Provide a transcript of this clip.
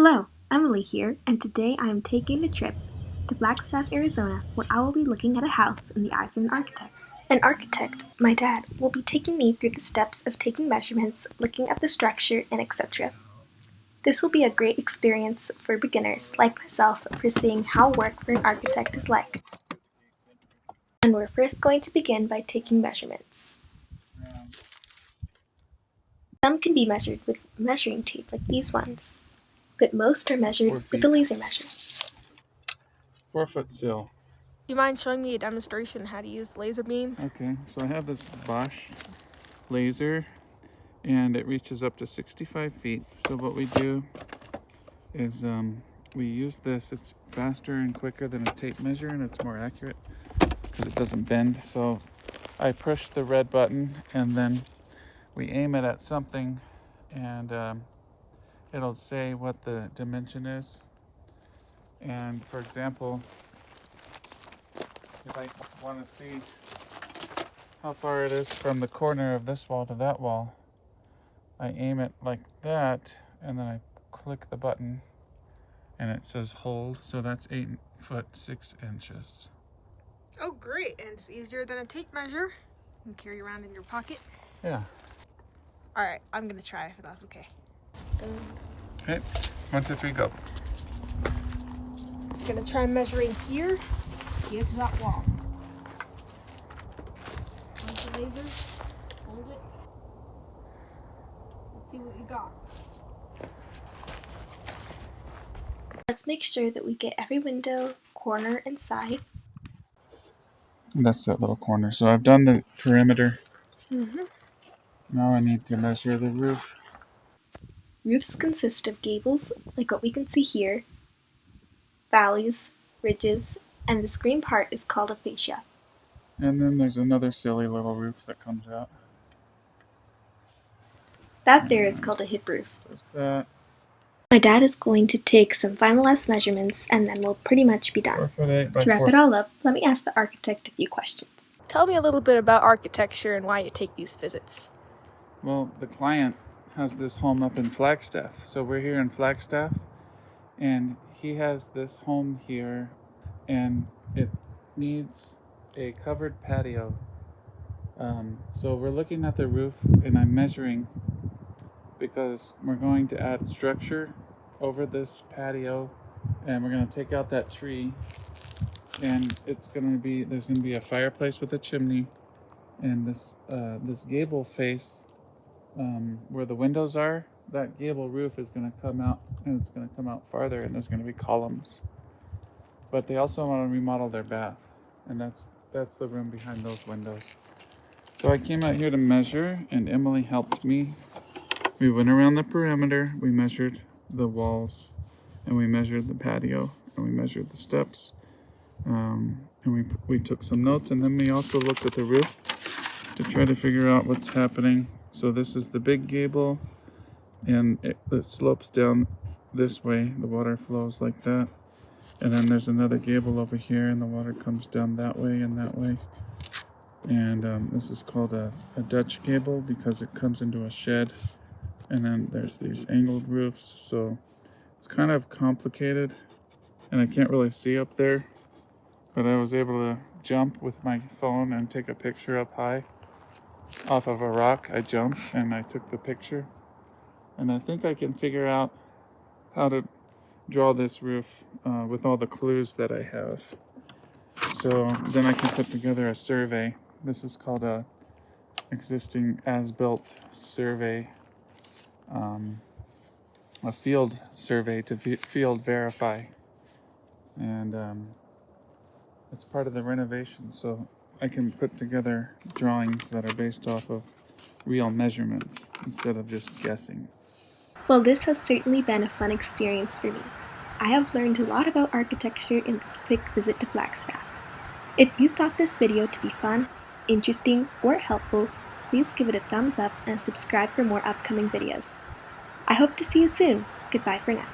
Hello, Emily here, and today I am taking a trip to Flagstaff, Arizona, where I will be looking at a house in the eyes of an architect. An architect, my dad, will be taking me through the steps of taking measurements, looking at the structure, and etc. This will be a great experience for beginners like myself for seeing how work for an architect is like. And we're first going to begin by taking measurements. Some can be measured with measuring tape like these ones, but most are measured with a laser measure. 4 foot sill. Do you mind showing me a demonstration how to use the laser beam? Okay, so I have this Bosch laser and it reaches up to 65 feet. So what we do is we use this. It's faster and quicker than a tape measure and it's more accurate because it doesn't bend. So I push the red button and then we aim it at something and it'll say what the dimension is. And for example, if I want to see how far it is from the corner of this wall to that wall, I aim it like that and then I click the button and it says hold. So that's 8 foot 6 inches. Oh, great. And it's easier than a tape measure. You can carry around in your pocket. Yeah. All right, I'm going to try if that's okay. Okay, 1, 2, 3, go. I'm going to try measuring here to get to that wall. Hold the laser, hold it. Let's see what we got. Let's make sure that we get every window, corner, and side. That's that little corner. So I've done the perimeter. Now I need to measure the roof. Roofs consist of gables, like what we can see here, valleys, ridges, and this green part is called a fascia. And then there's another silly little roof that comes out. That there is called a hip roof. There's that. My dad is going to take some finalized measurements and then we'll pretty much be 4 done. foot 8 by To wrap 4. it all up, let me ask the architect a few questions. Tell me a little bit about architecture and why you take these visits. Well, the client has this home up in Flagstaff. So we're here in Flagstaff and he has this home here and it needs a covered patio. So we're looking at the roof and I'm measuring because we're going to add structure over this patio and we're going to take out that tree and there's going to be a fireplace with a chimney and this gable face where the windows are, that gable roof is going to come out and it's going to come out farther and there's going to be columns. But they also want to remodel their bath and that's the room behind those windows. So I came out here to measure and Emily helped me. We went around the perimeter, we measured the walls and we measured the patio and we measured the steps and we took some notes and then we also looked at the roof to try to figure out what's happening. So this is the big gable and it slopes down this way. The water flows like that. And then there's another gable over here and the water comes down that way and that way. And this is called a Dutch gable because it comes into a shed. And then there's these angled roofs. So it's kind of complicated and I can't really see up there. But I was able to jump with my phone and take a picture up high. Off of a rock, I jumped and I took the picture. And I think I can figure out how to draw this roof with all the clues that I have. So then I can put together a survey. This is called a existing as-built survey, a field survey to field verify. And it's part of the renovation, so I can put together drawings that are based off of real measurements instead of just guessing. Well, this has certainly been a fun experience for me. I have learned a lot about architecture in this quick visit to Flagstaff. If you thought this video to be fun, interesting, or helpful, please give it a thumbs up and subscribe for more upcoming videos. I hope to see you soon. Goodbye for now.